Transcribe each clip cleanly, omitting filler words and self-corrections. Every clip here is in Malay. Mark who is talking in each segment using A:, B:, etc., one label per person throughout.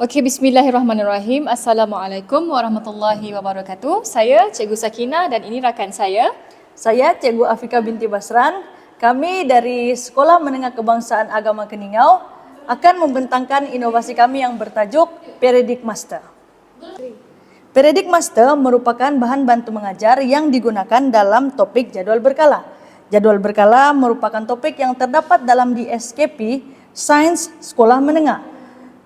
A: Okey, bismillahirrahmanirrahim. Assalamualaikum warahmatullahi wabarakatuh. Saya Cikgu Sakinah dan ini rakan saya.
B: Saya Cikgu Afika binti Basran. Kami dari Sekolah Menengah Kebangsaan Agama Keningau akan membentangkan inovasi kami yang bertajuk Peredik Master. Peredik Master merupakan bahan bantu mengajar yang digunakan dalam topik jadwal berkala. Jadwal berkala merupakan topik yang terdapat dalam di SKP Sains Sekolah Menengah.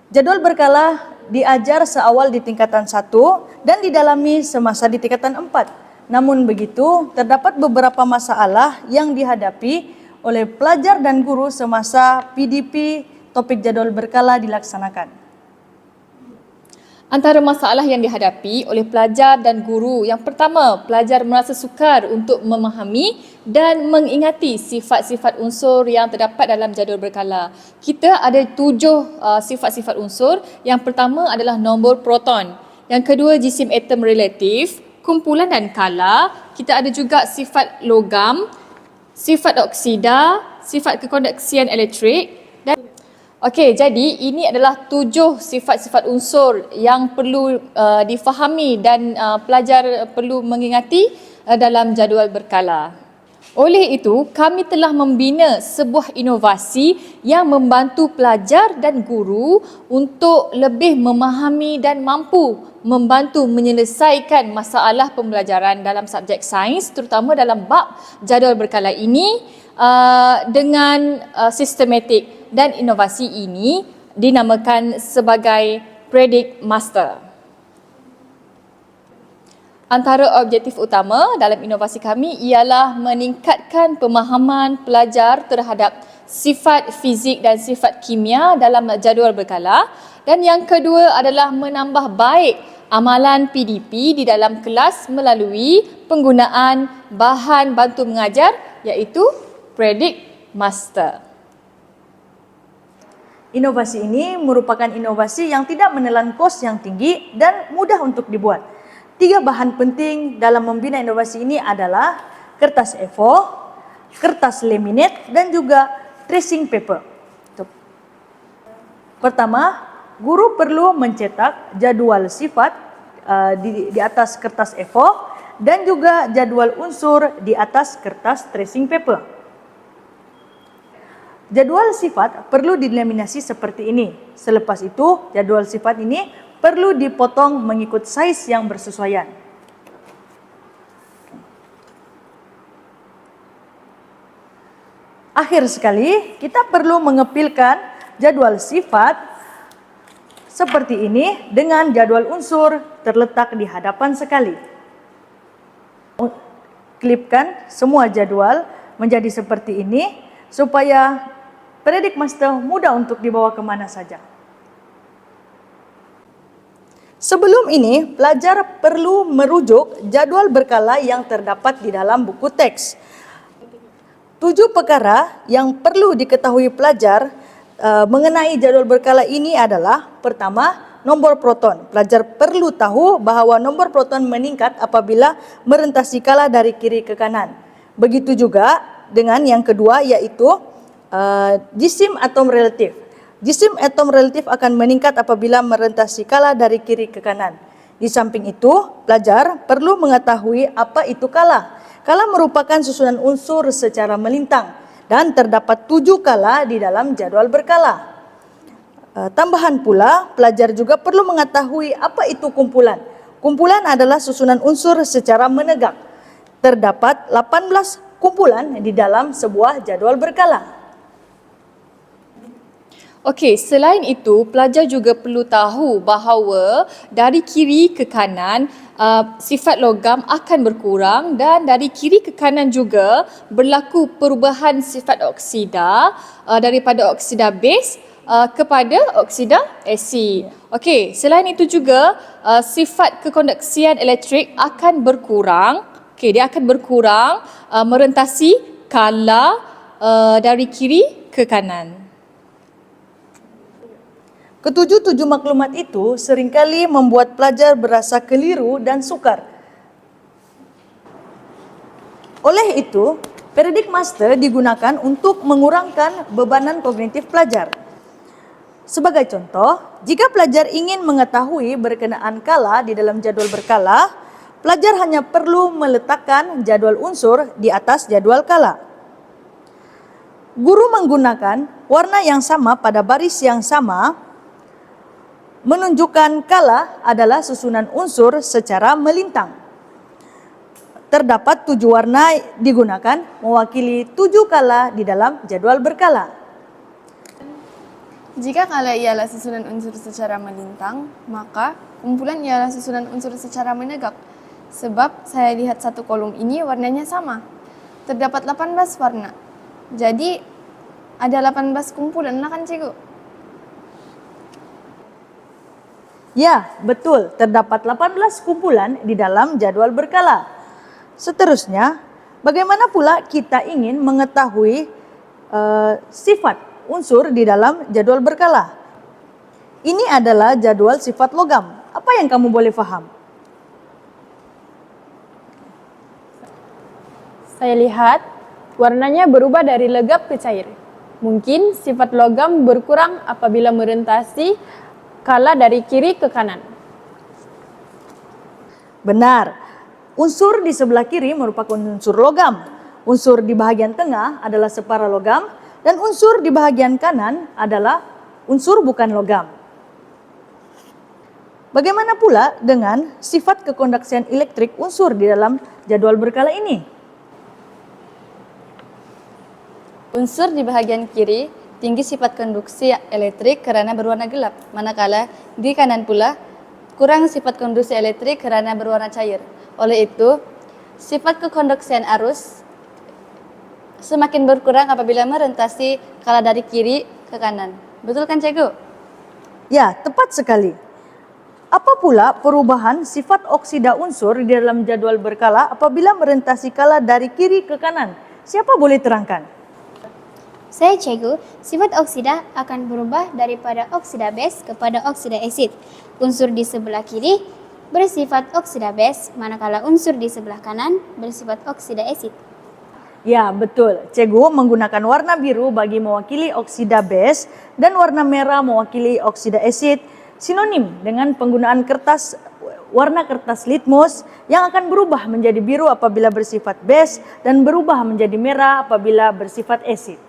B: Jadwal berkala diajar seawal di tingkatan 1 dan didalami semasa di tingkatan 4. Namun begitu, terdapat beberapa masalah yang dihadapi oleh pelajar dan guru semasa PDP topik jadwal berkala dilaksanakan.
A: Antara masalah yang dihadapi oleh pelajar dan guru, yang pertama, pelajar merasa sukar untuk memahami dan mengingati sifat-sifat unsur yang terdapat dalam jadual berkala. Kita ada 7 sifat-sifat unsur. Yang pertama adalah nombor proton. Yang kedua, jisim atom relatif, kumpulan dan kala. Kita ada juga sifat logam, sifat oksida, sifat kekonduksian elektrik. Okey, jadi ini adalah 7 sifat-sifat unsur yang perlu difahami dan pelajar perlu mengingati dalam jadual berkala. Oleh itu, kami telah membina sebuah inovasi yang membantu pelajar dan guru untuk lebih memahami dan mampu membantu menyelesaikan masalah pembelajaran dalam subjek sains, terutama dalam bab jadual berkala ini dengan sistematik. Dan inovasi ini dinamakan sebagai Peredik Master. Antara objektif utama dalam inovasi kami ialah meningkatkan pemahaman pelajar terhadap sifat fizik dan sifat kimia dalam jadual berkala, dan yang kedua adalah menambah baik amalan PDP di dalam kelas melalui penggunaan bahan bantu mengajar iaitu Peredik Master.
B: Inovasi ini merupakan inovasi yang tidak menelan kos yang tinggi dan mudah untuk dibuat. 3 bahan penting dalam membina inovasi ini adalah kertas A4, kertas laminate dan juga tracing paper. Pertama, guru perlu mencetak jadwal sifat di atas kertas A4 dan juga jadwal unsur di atas kertas tracing paper. Jadwal sifat perlu dilaminasi seperti ini. Selepas itu, jadwal sifat ini perlu dipotong mengikut saiz yang bersesuaian. Akhir sekali, kita perlu mengepilkan jadwal sifat seperti ini dengan jadwal unsur terletak di hadapan sekali. Klipkan semua jadwal menjadi seperti ini supaya Peredik Master mudah untuk dibawa kemana saja. Sebelum ini, pelajar perlu merujuk jadwal berkala yang terdapat di dalam buku teks. 7 perkara yang perlu diketahui pelajar mengenai jadwal berkala ini adalah: pertama, nombor proton. Pelajar perlu tahu bahawa nombor proton meningkat apabila merentasi kala dari kiri ke kanan. Begitu juga dengan yang kedua, iaitu jisim atom relatif. Jisim atom relatif akan meningkat apabila merentasi kala dari kiri ke kanan. Di samping itu, pelajar perlu mengetahui apa itu kala. Kala merupakan susunan unsur secara melintang dan terdapat 7 kala di dalam jadwal berkala. Tambahan pula, pelajar juga perlu mengetahui apa itu kumpulan. Kumpulan adalah susunan unsur secara menegak. Terdapat 18 kumpulan di dalam sebuah jadwal berkala.
A: Okey, selain itu, pelajar juga perlu tahu bahawa dari kiri ke kanan, sifat logam akan berkurang dan dari kiri ke kanan juga berlaku perubahan sifat oksida daripada oksida base kepada oksida asid. Okey, selain itu juga sifat kekonduksian elektrik akan berkurang. Okey, dia akan berkurang merentasi kala dari kiri ke kanan.
B: Ketujuh-tujuh maklumat itu seringkali membuat pelajar berasa keliru dan sukar. Oleh itu, Peredik Master digunakan untuk mengurangkan bebanan kognitif pelajar. Sebagai contoh, jika pelajar ingin mengetahui berkenaan kala di dalam jadwal berkala, pelajar hanya perlu meletakkan jadwal unsur di atas jadwal kala. Guru menggunakan warna yang sama pada baris yang sama menunjukkan kala adalah susunan unsur secara melintang. Terdapat 7 warna digunakan mewakili 7 kala di dalam jadwal berkala.
C: Jika kala ialah susunan unsur secara melintang, maka kumpulan ialah susunan unsur secara menegak. Sebab saya lihat satu kolom ini warnanya sama. Terdapat 18 warna. Jadi ada 18 kumpulan lah kan cikgu?
B: Ya, betul. Terdapat 18 kumpulan di dalam jadwal berkala. Seterusnya, bagaimana pula kita ingin mengetahui sifat unsur di dalam jadwal berkala? Ini adalah jadwal sifat logam. Apa yang kamu boleh faham?
D: Saya lihat warnanya berubah dari legap ke cair. Mungkin sifat logam berkurang apabila merentasi kala dari kiri ke kanan.
B: Benar. Unsur di sebelah kiri merupakan unsur logam. Unsur di bahagian tengah adalah separa logam dan unsur di bahagian kanan adalah unsur bukan logam. Bagaimana pula dengan sifat kekondaksian elektrik unsur di dalam jadwal berkala ini?
E: Unsur di bahagian kiri tinggi sifat konduksi elektrik kerana berwarna gelap, manakala di kanan pula kurang sifat konduksi elektrik kerana berwarna cair. Oleh itu, sifat kekonduksian arus semakin berkurang apabila merentasi kala dari kiri ke kanan. Betul kan cikgu?
B: Ya, tepat sekali. Apa pula perubahan sifat oksida unsur di dalam jadwal berkala apabila merentasi kala dari kiri ke kanan? Siapa boleh terangkan?
F: Saya cikgu, sifat oksida akan berubah daripada oksida base kepada oksida asid. Unsur di sebelah kiri bersifat oksida base, manakala unsur di sebelah kanan bersifat oksida asid.
B: Ya, betul. Cikgu menggunakan warna biru bagi mewakili oksida base dan warna merah mewakili oksida asid, sinonim dengan penggunaan warna kertas litmus yang akan berubah menjadi biru apabila bersifat base dan berubah menjadi merah apabila bersifat asid.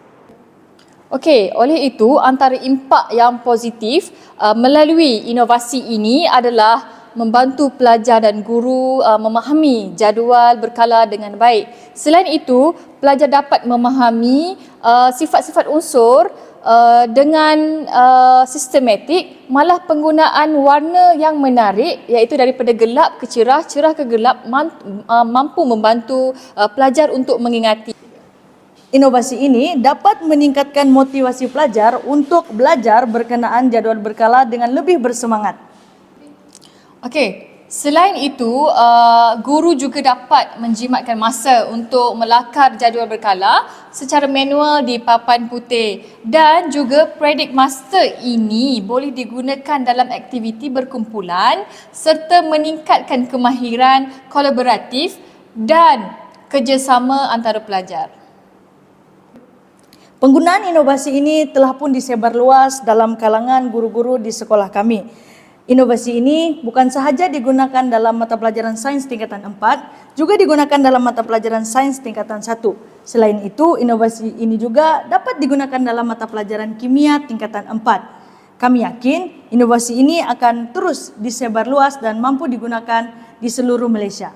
A: Okey, oleh itu antara impak yang positif melalui inovasi ini adalah membantu pelajar dan guru memahami jadual berkala dengan baik. Selain itu, pelajar dapat memahami sifat-sifat unsur dengan sistematik, malah penggunaan warna yang menarik iaitu daripada gelap ke cerah, cerah ke gelap mampu membantu pelajar untuk mengingati.
B: Inovasi ini dapat meningkatkan motivasi pelajar untuk belajar berkenaan jadual berkala dengan lebih bersemangat.
A: Okey, selain itu, guru juga dapat menjimatkan masa untuk melakar jadual berkala secara manual di papan putih, dan juga Predict Master ini boleh digunakan dalam aktiviti berkumpulan serta meningkatkan kemahiran kolaboratif dan kerjasama antara pelajar.
B: Penggunaan inovasi ini telah pun disebar luas dalam kalangan guru-guru di sekolah kami. Inovasi ini bukan sahaja digunakan dalam mata pelajaran sains tingkatan 4, juga digunakan dalam mata pelajaran sains tingkatan 1. Selain itu, inovasi ini juga dapat digunakan dalam mata pelajaran kimia tingkatan 4. Kami yakin inovasi ini akan terus disebar luas dan mampu digunakan di seluruh Malaysia.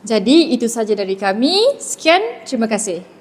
A: Jadi itu saja dari kami. Sekian, terima kasih.